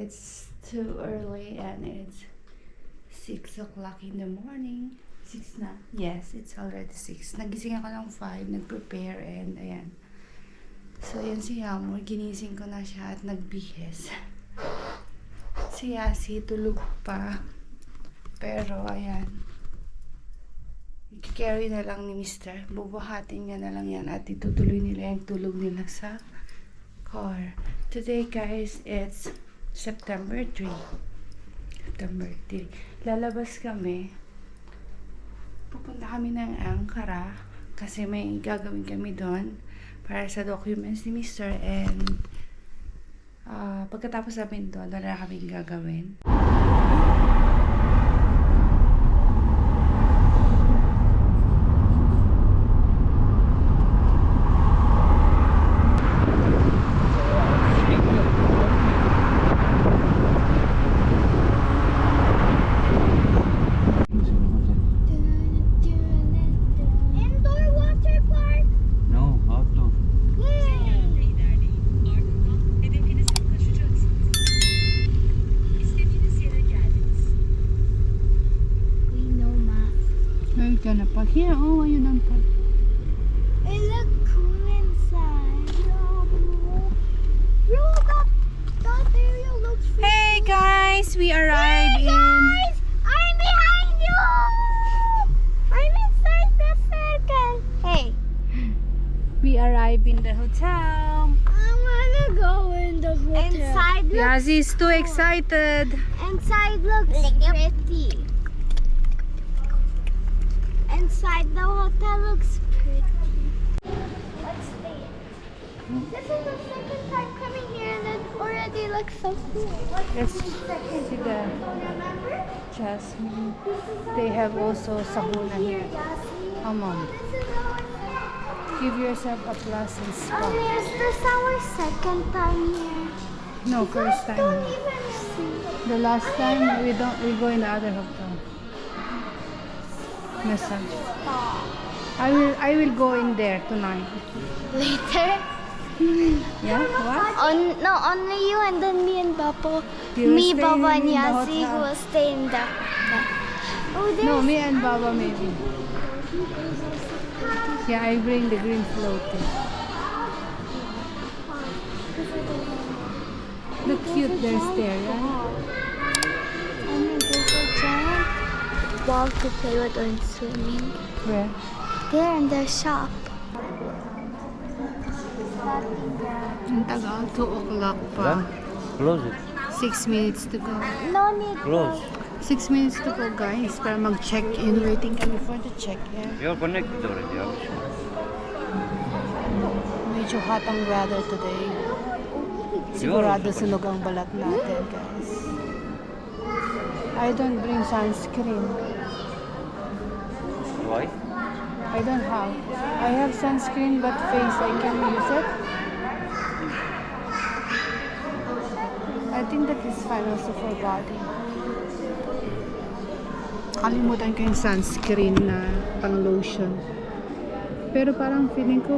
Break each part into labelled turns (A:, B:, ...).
A: it's too early and it's 6 o'clock in the morning. 6 na? Yes, it's already 6. Nagising ako ng 5, nag-prepare and ayan. So yan si Amor, ginising ko na siya at nagbihis. Si Yasi tulog pa. Pero ayan. I-carry na lang ni Mr. Bubuhatin niya na lang yan at itutuloy nila yung tulog nila sa car. Today guys, it's September 3. September 3. Lalabas kami. Pupunta kami ng Ankara kasi may gagawin kami doon para sa documents ni Mr. And pagkatapos namin doon, wala na kaming gagawin. Gonna park here. Oh, why you don't park?
B: It looks cool inside. Bro, that area looks free.
A: Hey guys, we arrived
B: Hey guys, I'm behind you. I'm inside the circle. Hey,
A: We arrived in the hotel.
B: I wanna go in the hotel. Inside looks
A: Yazi is too excited.
B: Inside looks pretty. Inside the hotel looks pretty. Let's stay. This is the second time coming here and it already looks so cool.
A: Let's see the
B: Remember?
A: jasmine. They have also sahuna here. Come on,
B: This is our
A: give yourself a plus and spa.
B: Is this our second time here?
A: No, first
B: Don't
A: time.
B: even see.
A: The last time we go in the other hotel. Massage. I will go in there tonight.
B: Later?
A: Yeah, what?
B: No, only you and then me and Papa.
A: You will
B: Me,
A: stay
B: Baba, and
A: in the
B: Yasi
A: hotel.
B: who will stay in the. Oh, there's.
A: No, me and Baba maybe. Yeah, I bring the green floating. Look cute, there's there, right?
B: And there's a giant ball to play with when swimming.
A: Where?
B: There in the shop.
A: Ang tagal, 2 o'clock pa.
C: Close it.
A: 6 minutes to go.
B: No need.
C: Close.
A: 6 minutes to go guys, para mag-check-in. Waiting kami for the check-in.
C: You're connected already.
A: Medyo hot ang weather today. Sigurado sunog ang balat natin guys. I don't bring sunscreen.
C: Why?
A: I don't have. I have sunscreen but face I can use it. I think that is fine also for body. Kalimutan ko yung sunscreen na pang lotion. Pero parang feeling ko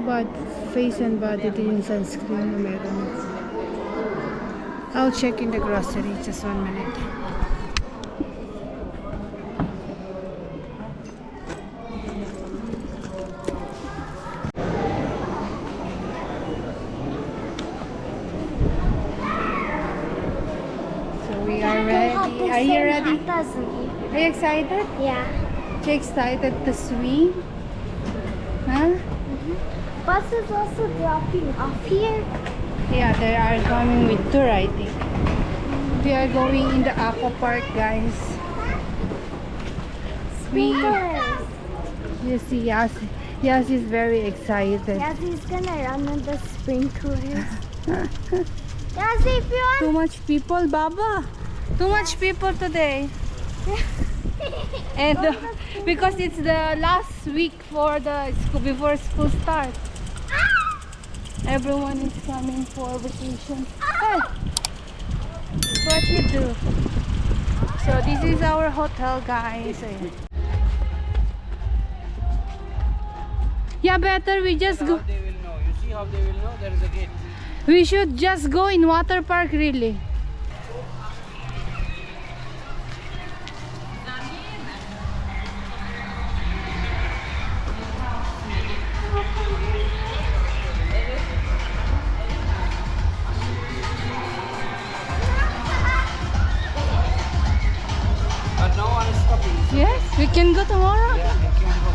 A: face and body din yung sunscreen na meron. I'll check in the grocery. Just 1 minute. We are ready. Are you ready? Are you excited?
B: Yeah.
A: You excited to swim? Huh?
B: Bus is also dropping off here.
A: Yeah, they are coming with tour, I think. We are going in the aqua park, guys. You see, Yas is very excited.
B: Yazi's gonna run on the sprinklers. Yazi, if you want.
A: Too much people, Baba. Too much people today. And because it's the last week for the school before school starts. Everyone is coming for vacation. Hey, what you do? So this is our hotel, guys. Yeah, better we just go.
C: How they will know? You see how they will know? There is a gate.
A: We should just go in water park, really. can go tomorrow?
C: Yeah, I can go.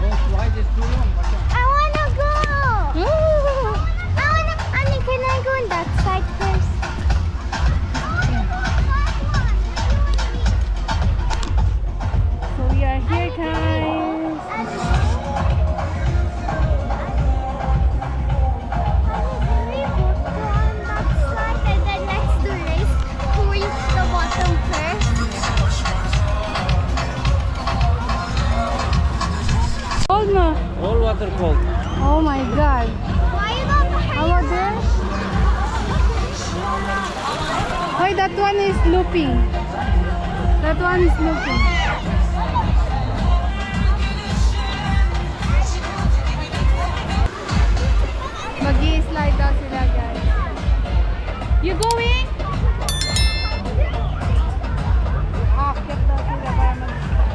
C: Don't fly, it's too long.
B: I wanna go.
A: Ooh.
B: Annie, can I go on that side first?
A: So we are here, guys. Cold na.
C: All water cold.
A: Oh my God. How about there? Hoy, that one is looping. That one is looping. Mag-i-slide daw sila, guys. You going? Aakyat daw sila para mag-slide.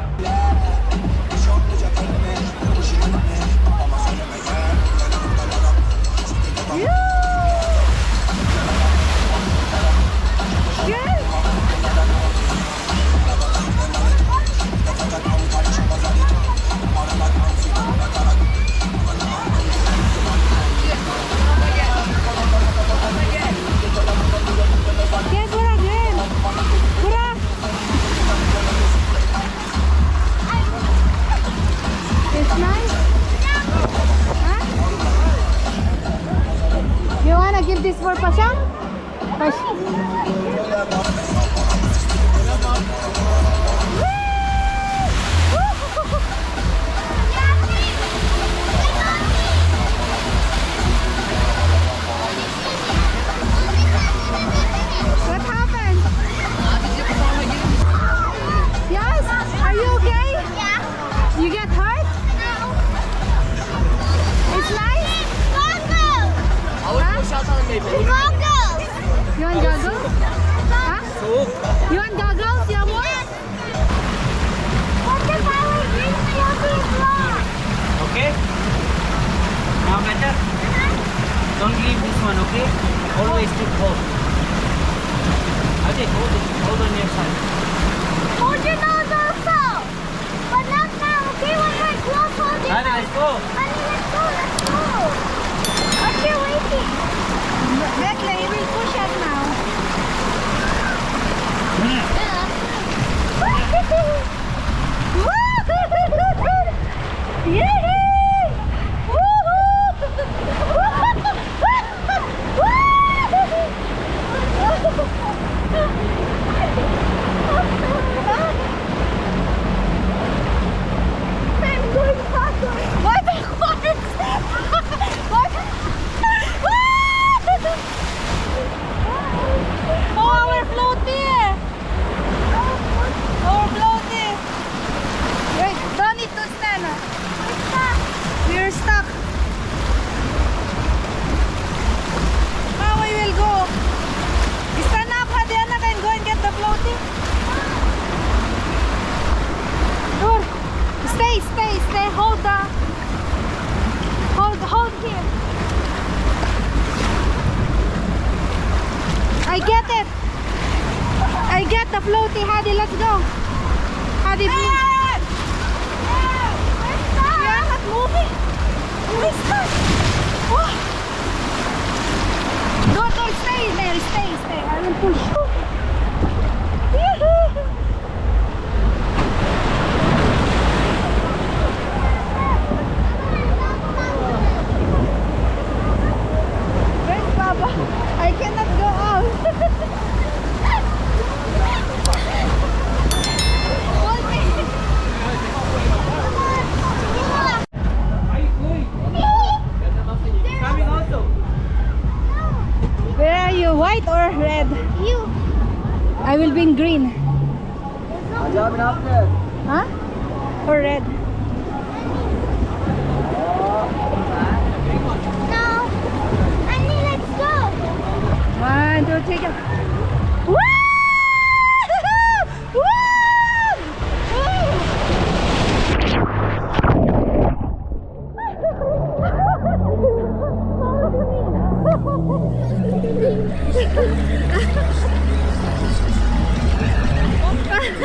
A: It's nice. Huh? You wanna give this for Pasha? What happened? Yes? Are you okay? You get hurt? It's nice? You want goggles? Huh? You want goggles, Yamor?
C: Okay? Now better? Don't leave this one, okay? Always keep hold. Okay, hold it. Hold on your side.
B: Hold your nose also. But not now, okay? When we're close, hold your
C: Honey,
B: nose.
C: let's go.
B: Honey, let's go, let's go. What's your waiting?
A: Bekle, he will push us now. Oh, we're floating! Oh, we're floating! Wait, don't need to stand. We're stuck. How we will go? Stand up, Hadiana, and go and get the floating. Dur. Stay. Hold here. I get it. I get the floaty, Hadi. Let's go. Hadi, please. We are not moving. We're stuck. Oh. Don't stay, Mary. Stay. I will push. Where's Baba? I cannot go out. Hold me.
C: Coming also.
A: Where are you? White or red?
B: You.
A: I will be in green. Huh? Or red?
B: No. Annie, let's go.
A: 1, 2, 3, go. Woo! Woo!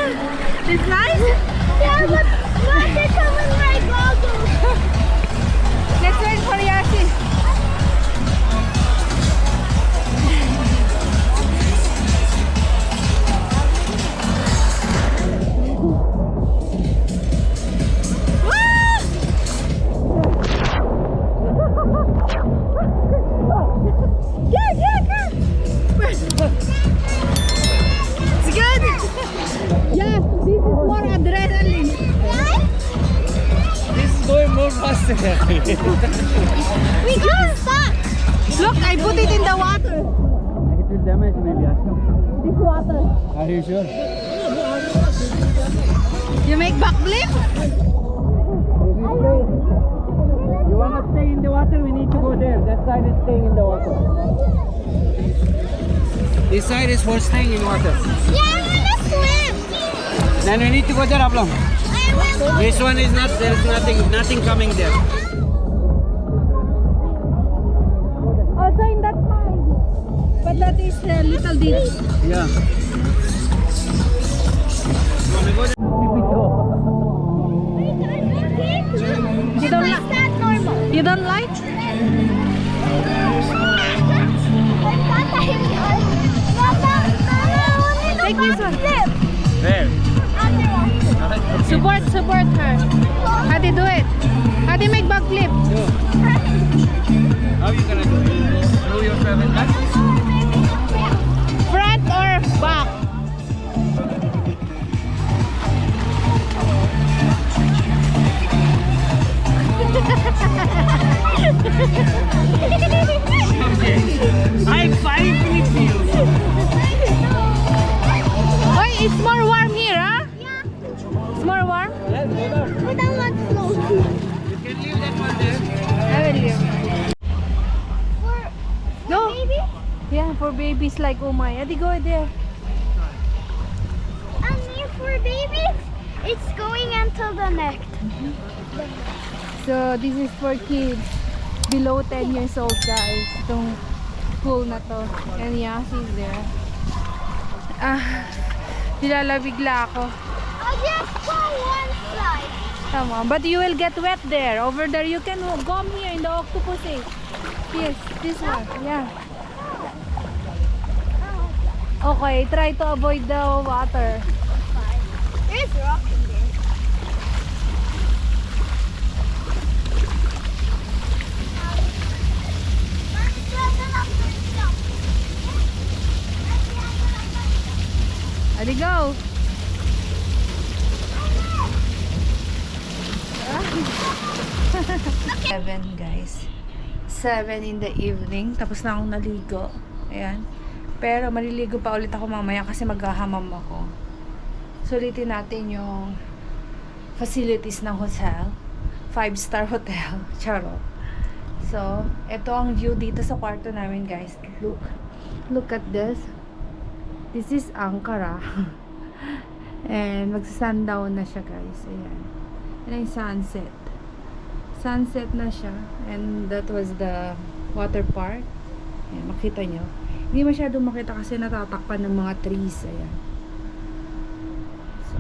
A: It's nice?
B: Yeah, look, they come with my goggles.
A: Let's wait for Yasi. It's good. Yeah, this is more adrenaline.
C: This is going more faster.
B: We got stuck.
A: Look, I put it in the water.
C: It will damage maybe.
A: This water.
C: Are you sure?
A: You make backflip?
C: You wanna stay in the water? We need to go there. That side is staying in the water. This side is for staying in water.
B: Yeah, I want to swim.
C: Then we need to go there, Ablong.
B: I will.
C: This one is not. There is nothing coming there.
A: Also in that side. But that is a little deep.
C: Yeah. Wanna go there?
A: You don't
B: Is that normal?
A: You don't like? Take this one.
C: Where?
A: Support her. How do you do it? How do you make backflip?
C: How you gonna do it? Throw yourself in that?
A: Front or back?
C: High five with you.
A: Oy, it's more warm here, huh?
B: Yeah,
A: It's more warm.
C: Let's go there.
B: but I want floaty.
C: You can leave that one there.
A: I will leave.
B: For
A: No.
B: baby?
A: Yeah, for babies like Umay. Adi, go there.
B: And for babies, it's going until the neck.
A: So, this is for kids below 10 years old, guys. Itong pool na to. And Yasi is there. Nilalabigla ako.
B: I'll just go one side.
A: Come on. But you will get wet there. Over there, you can come here in the octopus. Yes, this one. Yeah. Okay, try to avoid the water.
B: There's rock in there.
A: Adi, go. 7 guys. 7 in the evening. Tapos na akong naligo. Ayan. Pero maliligo pa ulit ako mamaya kasi maghahamam ako. Sulitin natin yung facilities ng hotel. 5-star hotel. Charot. So, ito ang view dito sa kwarto namin, guys. Look at this. This is Ankara. And magsa-sundown na siya, guys. Ayan. Yan yung sunset. Sunset na siya. And that was the water park. Ayan, makita nyo. Hindi masyadong makita kasi natatakpan ng mga trees. Ayan. So,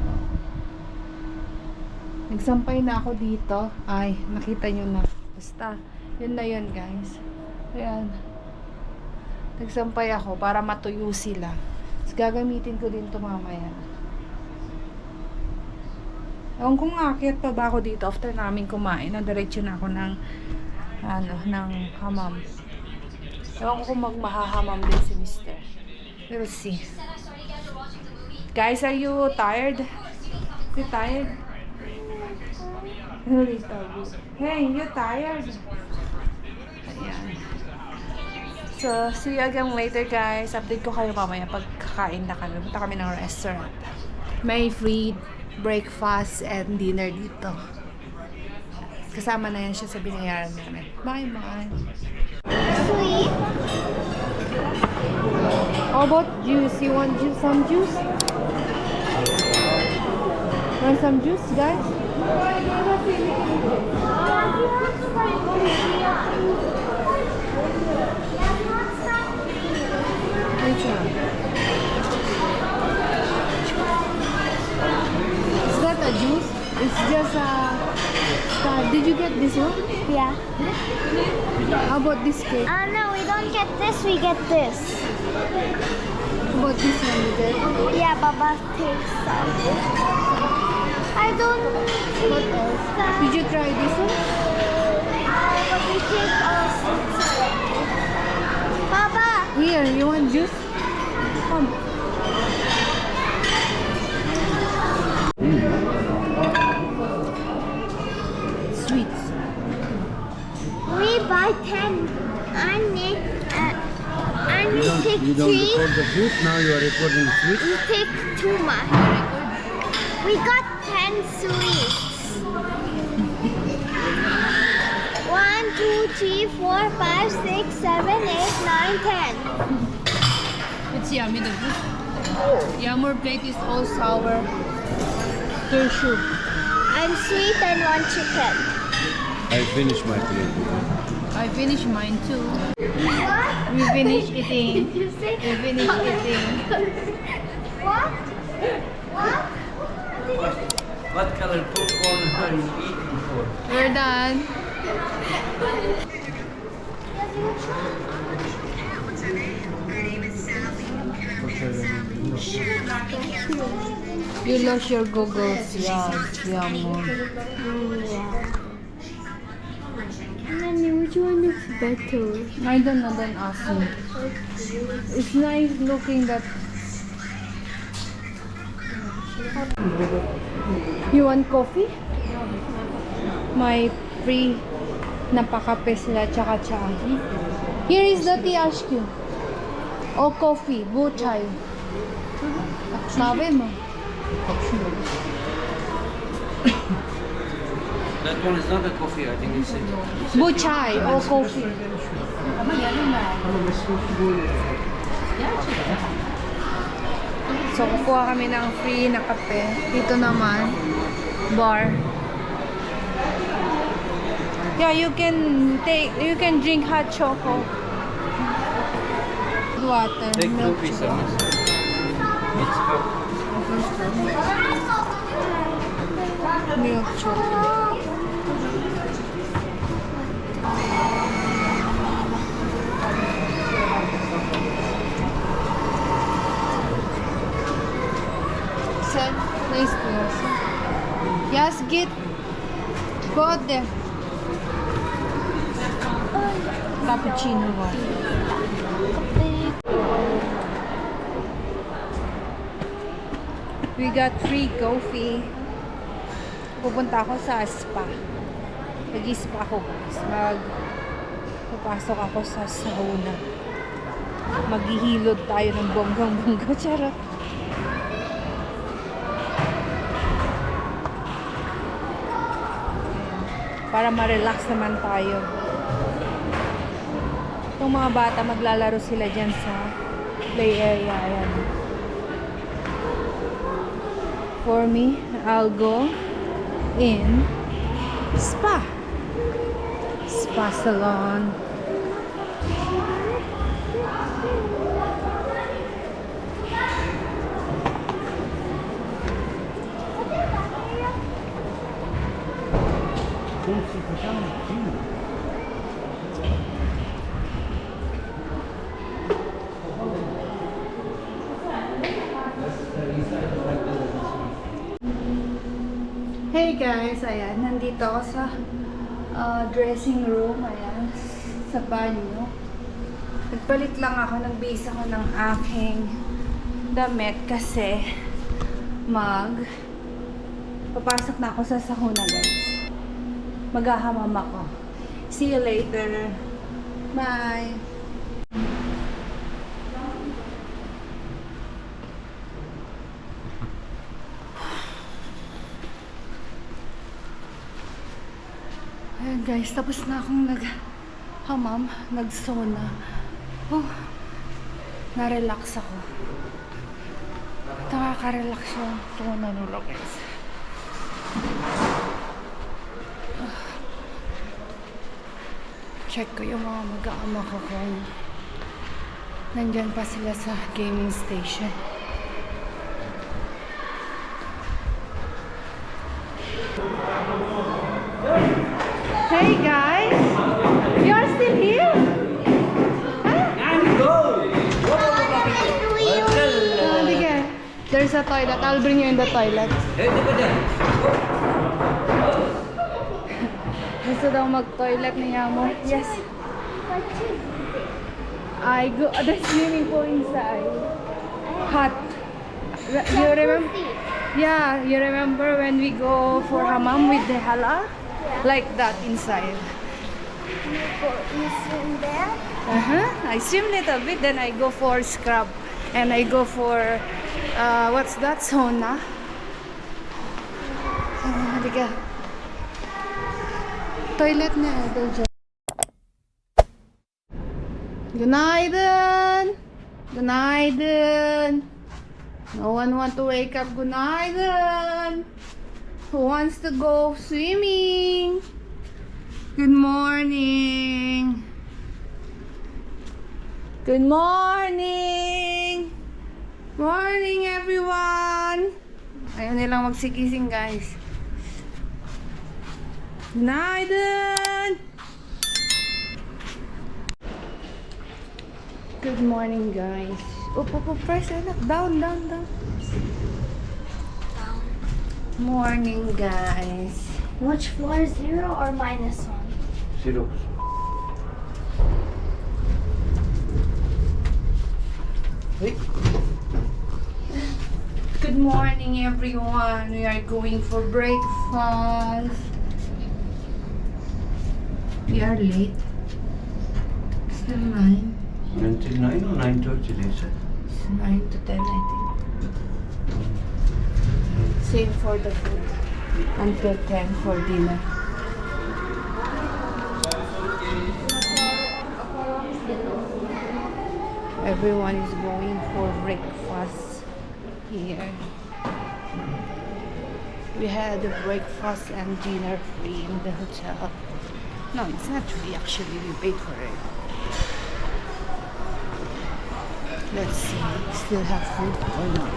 A: nagsampay na ako dito. Ay, nakita nyo na. Basta, yun na yun, guys. Ayan. Nagsampay ako para matuyo sila. Tapos gagamitin ko din ito mamaya. Ewan kung akit pa ba ako dito after namin kumain. Diretso na ako ng ng hamam. Ewan ko kung magmahahamam din si Mr. We'll see. Guys, are you tired? You tired? Really tired. Hey, you tired? Ayan. So, see you again later, guys. Update ko kayo mamaya pag kakain na kami. Punta kami ng restaurant. May free breakfast and dinner dito. Kasama na yan siya sa binayaran namin. Bye-bye.
B: Sweet.
A: How about juice? You want juice? Some juice? Want some juice, guys? Which one? this one?
B: Yeah.
A: How about this cake?
B: No, we don't get this, we get this.
A: How about this one you get?
B: Yeah, Baba takes some. I don't
A: What else? Did you try this one?
B: but we take Baba!
A: Here, you want juice? Come. Sweets.
B: We buy 10 and we take
D: You don't
B: 3.
D: record the fruit, now you are recording sweet.
B: We take 2 much. We got 10 sweets. 1, 2, 3, 4, 5, 6, 7, 8, 9, 10.
A: It's yummy, the juice. Yammer plate is all sour. Turkey.
B: And sweet and 1 chicken.
D: I finished my plate.
A: I finished mine too.
B: What?
A: We finished eating.
B: Did you say?
A: We finished eating.
B: What? What?
C: What color popcorn are you eating for?
A: We're done. You lost your goggles. Yeah, Yammer.
B: Which one is better?
A: I don't know, then ask me. It's nice looking that. You want coffee? My free napakape sila tsaka cha. Here is the tea HQ. O coffee, bu chai. Sabi mo.
C: That one is not a coffee, I think it's a...
A: Bu chai o coffee. So, kukuha kami ng free na kape. Dito naman, bar. Yeah, you can drink hot choco. Water,
C: Take 2
A: milk
C: pieces.
A: chocolate.
C: It's hot.
A: Milk chocolate. Sen, ne istiyorsun? Yaz git. Go out there. Cappuccino var. We got free coffee. Pupunta ako sa spa. Mag-spa ako guys. Papasok ako sa sauna. Maghihilod tayo ng bonggang-bongga. Charot. Para ma-relax naman tayo. Itong mga bata, maglalaro sila dyan sa play area. Ayan. For me, I'll go in spa salon. Hey guys, ayan, nandito ako sa dressing room, ayan, sa banyo. Nagpalit lang ako, nagbihis ako ng aking damit kasi papasok na ako sa sahuna guys. Maghahamam ako. See you later. Bye. Ayan guys, tapos na akong naghamam, nag-sauna. Na-relax ako. Nakaka-relax yung sauna nila guys. Check ko yung mga mag-aama ko kung nandyan pa sila sa gaming station. Hey guys, you are still here?
C: And go!
A: Sige. There's a toilet. I'll bring you in the toilet. Gusto daw mag-toilet niya mo. Yes. I go. There's swimming pool inside. Hot. You remember? Yeah, you remember when we go for hammam with the hala? Like that inside.
B: You swim there?
A: I swim little bit, then I go for scrub. And I go for, what's that? Sauna. Halika. Toilet na. Günaydın. Günaydın. No one want to wake up. Günaydın. Who wants to go swimming? Good morning. Good morning. Morning everyone. Ayaw nilang magsigising guys. Günaydın. Good morning guys. Up, press it up. Down. Morning guys.
B: Which floor, 0 or -1?
D: 0.
A: Good morning everyone. We are going for breakfast. We are late. Still 9.
D: Until 9 or 9:30 they said.
A: 9 to 10 I think. Same for the food. Until 10 for dinner. Everyone is going for breakfast here. We had the breakfast and dinner free in the hotel. No, it's not free actually. We paid for it. Let's see. Still have food or not?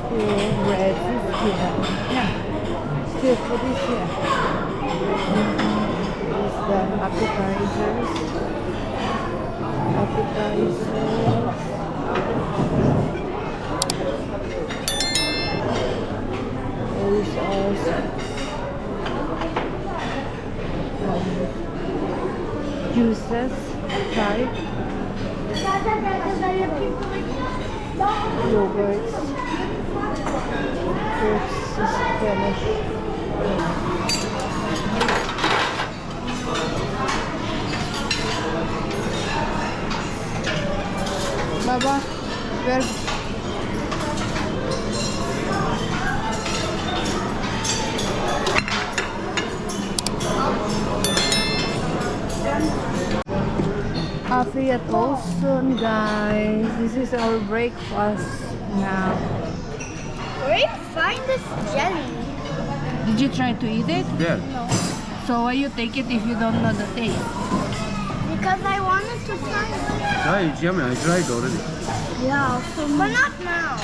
A: Still bread is here. Yeah. Still food is here. There's the appetizers. There is also juices, type, yogurts, fruits is finished. Baba, where? Coffee at Olson, guys. This is our breakfast now.
B: Where do you find this jelly?
A: Did you try to eat it?
D: Yeah.
B: No.
A: So why you take it if you don't know the taste?
B: Because I wanted to try it.
D: Try it, yummy. I tried already.
B: Yeah, but not now.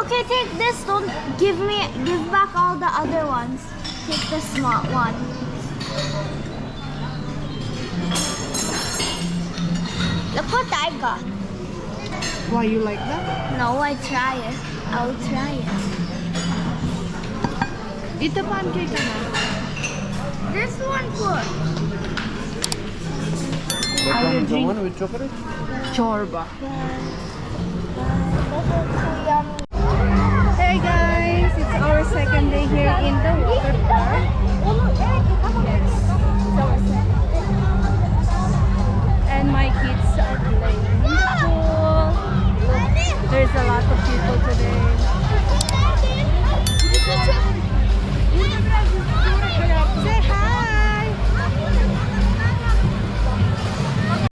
B: Okay, take this. Don't give back all the other ones. Take the small one. Look what I got.
A: Why you like that?
B: No, I try it. I'll try it.
A: Eat the pancake na.
B: This one good.
D: That
A: I will
D: one, the
A: drink-
D: one with chocolate?
A: Chorba.
B: This is too yummy.
A: Hey guys, it's our second day here in the